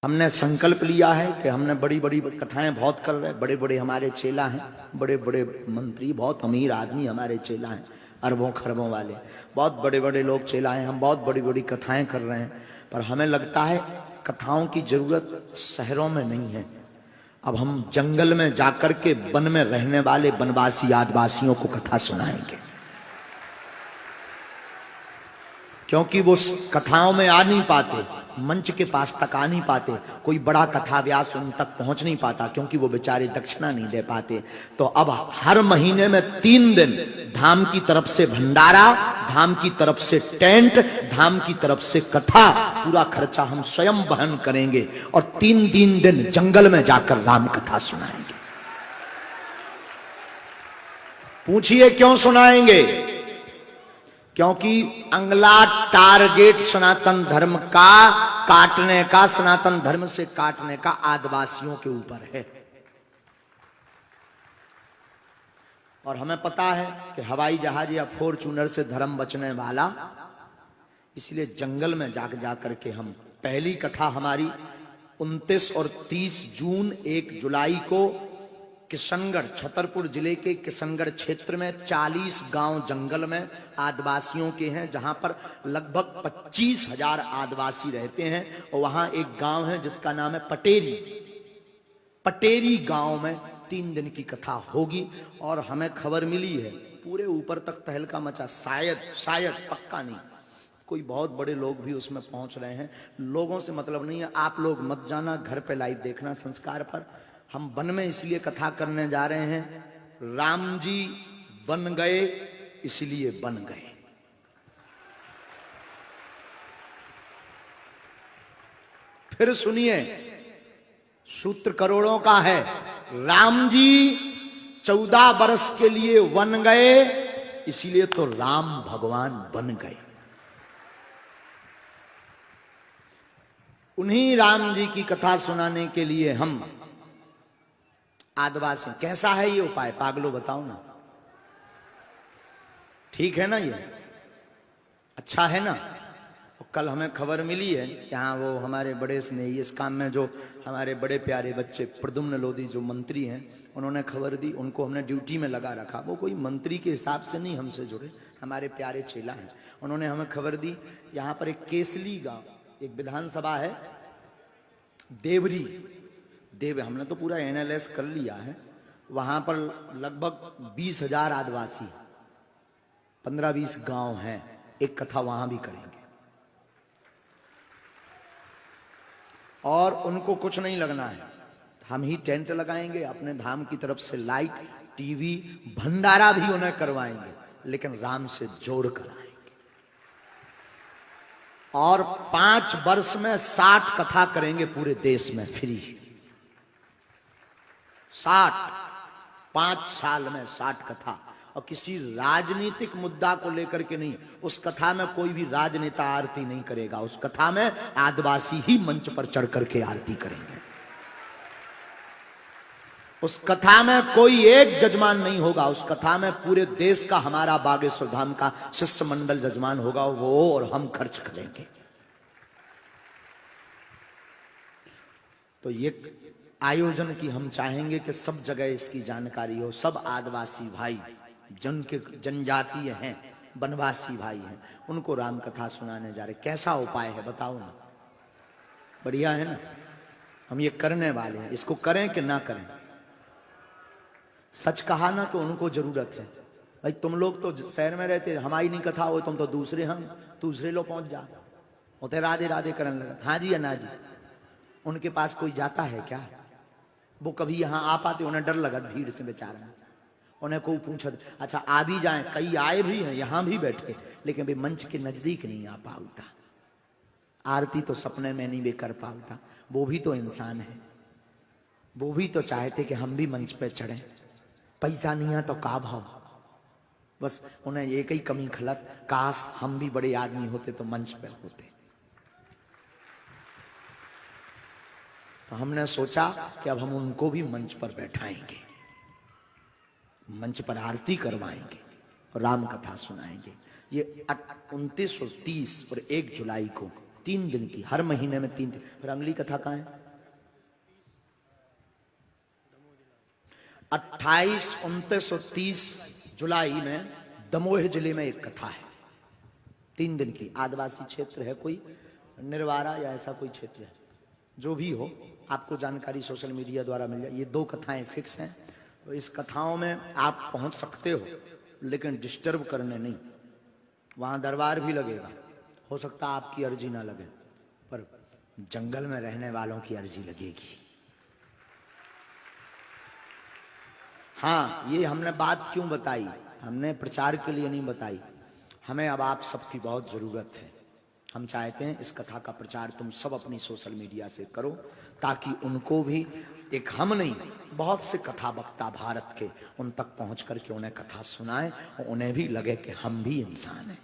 हमने संकल्प लिया है कि हमने बड़ी बड़ी कथाएं बहुत कर रहे हैं। बड़े बड़े हमारे चेला हैं, बड़े बड़े मंत्री, बहुत अमीर आदमी हमारे चेला हैं, अरबों खरबों वाले, बहुत बड़े बड़े लोग चेला हैं। हम बहुत बड़ी बड़ी कथाएं कर रहे हैं, पर हमें लगता है कथाओं की जरूरत शहरों में नहीं है। अब हम जंगल में जाकर के वन में रहने वाले वनवासी आदिवासियों को कथा सुनाएंगे, क्योंकि वो कथाओं में आ नहीं पाते, मंच के पास तक आ नहीं पाते, कोई बड़ा कथा व्यास उन तक पहुंच नहीं पाता, क्योंकि वो बेचारे दक्षिणा नहीं दे पाते। तो अब हर महीने में 3 दिन धाम की तरफ से भंडारा, धाम की तरफ से टेंट, धाम की तरफ से कथा, पूरा खर्चा हम स्वयं वहन करेंगे और 3 दिन जंगल में जाकर राम कथा सुनाएंगे। पूछिए क्यों सुनाएंगे? क्योंकि अगला टारगेट सनातन धर्म का काटने का, सनातन धर्म से काटने का आदिवासियों के ऊपर है। और हमें पता है कि हवाई जहाज या फॉर्चूनर से धर्म बचने वाला, इसलिए जंगल में जाकर के हम पहली कथा हमारी 29 और 30 जून 1 जुलाई को किशनगढ़, छतरपुर जिले के किशनगढ़ क्षेत्र में 40 गांव जंगल में आदिवासियों के हैं, जहां पर लगभग 25,000 आदिवासी रहते हैं। और वहां एक गांव है जिसका नाम है पटेरी। पटेरी गांव में 3 दिन की कथा होगी। और हमें खबर मिली है पूरे ऊपर तक तहलका मचा, शायद पक्का नहीं, कोई बहुत बड़े लोग भी उसमें पहुंच रहे हैं। लोगों से मतलब नहीं है, आप लोग मत जाना, घर पे लाइव देखना संस्कार पर। हम वन में इसलिए कथा करने जा रहे हैं, राम जी बन गए इसलिए बन गए। फिर सुनिए, सूत्र करोड़ों का है। राम जी 14 वर्ष के लिए वन गए, इसीलिए तो राम भगवान बन गए। उन्हीं राम जी की कथा सुनाने के लिए हम आदिवासी। कैसा है ये उपाय, पागलो बताओ ना? ठीक है ना? ये अच्छा है ना? कल हमें खबर मिली है, यहाँ वो हमारे बड़े स्नेही इस काम में जो हमारे बड़े प्यारे बच्चे प्रद्युम्न लोधी जो मंत्री हैं, उन्होंने खबर दी, उनको हमने ड्यूटी में लगा रखा। वो कोई मंत्री के हिसाब से नहीं हमसे जुड़े, हमारे प्यारे चेला हैं। उन्होंने हमें खबर दी, यहाँ पर एक केसली गांव, एक विधानसभा है देवरी, हमने तो पूरा एनालाइज कर लिया है। वहां पर लगभग 20,000 आदिवासी, 15-20 गांव हैं। एक कथा वहां भी करेंगे और उनको कुछ नहीं लगना है, हम ही टेंट लगाएंगे, अपने धाम की तरफ से लाइट, टीवी, भंडारा भी उन्हें करवाएंगे, लेकिन राम से जोड़ कर आएंगे। और 5 वर्ष में 60 कथा करेंगे पूरे देश में फ्री। 5 साल में 60 कथा, और किसी राजनीतिक मुद्दा को लेकर के नहीं। उस कथा में कोई भी राजनेता आरती नहीं करेगा, उस कथा में आदिवासी ही मंच पर चढ़ करके आरती करेंगे। उस कथा में कोई एक जजमान नहीं होगा, उस कथा में पूरे देश का, हमारा बागेश्वर धाम का शिष्य मंडल जजमान होगा, वो और हम खर्च करेंगे। तो ये आयोजन की हम चाहेंगे कि सब जगह इसकी जानकारी हो। सब आदिवासी भाई जनजातीय हैं, वनवासी भाई हैं, उनको राम कथा सुनाने जा रहे। कैसा उपाय है बताओ ना? बढ़िया है ना? हम ये करने वाले हैं, इसको करें कि ना करें? सच कहा ना तो उनको जरूरत है। भाई तुम लोग तो शहर में रहते, हमारी नहीं कथा हो, तुम तो दूसरे लोग पहुंच जा होते, राधे राधे करने लगा। हाँ जी या ना जी? उनके पास कोई जाता है क्या? वो कभी यहां आ पाते? उन्हें डर लगा भीड़ से बेचारा, उन्हें कोई पूछा। अच्छा आ भी जाए, कई आए भी हैं, यहां भी बैठे, लेकिन वे मंच के नजदीक नहीं आ पाता। आरती तो सपने में नहीं वे कर पाता। वो भी तो इंसान है, वो भी तो चाहते कि हम भी मंच पे चढ़े। पैसा नहीं है तो का भाव, बस उन्हें एक ही कमी खलत, काश हम भी बड़े आदमी होते तो मंच पे होते। तो हमने सोचा कि अब हम उनको भी मंच पर बैठाएंगे, मंच पर आरती करवाएंगे और राम कथा सुनाएंगे। ये 29 और 30 और 1 जुलाई को 3 दिन की, हर महीने में 3 दिन। फिर अगली कथा कहाँ है? 28, 29 और 30 जुलाई में दमोह जिले में एक कथा है, 3 दिन की। आदिवासी क्षेत्र है कोई, निर्वारा या ऐसा कोई क्षेत्र है, जो भी हो, आपको जानकारी सोशल मीडिया द्वारा मिल जाए। ये 2 कथाएं फिक्स हैं, तो इस कथाओं में आप पहुंच सकते हो, लेकिन डिस्टर्ब करने नहीं। वहां दरबार भी लगेगा, हो सकता है आपकी अर्जी ना लगे, पर जंगल में रहने वालों की अर्जी लगेगी। हाँ, ये हमने बात क्यों बताई? हमने प्रचार के लिए नहीं बताई, हमें अब आप सबकी बहुत जरूरत है। हम चाहते हैं इस कथा का प्रचार तुम सब अपनी सोशल मीडिया से करो, ताकि उनको भी, एक हम नहीं, बहुत से कथा वक्ता भारत के, उन तक पहुंच करके उन्हें कथा सुनाएं और उन्हें भी लगे कि हम भी इंसान हैं।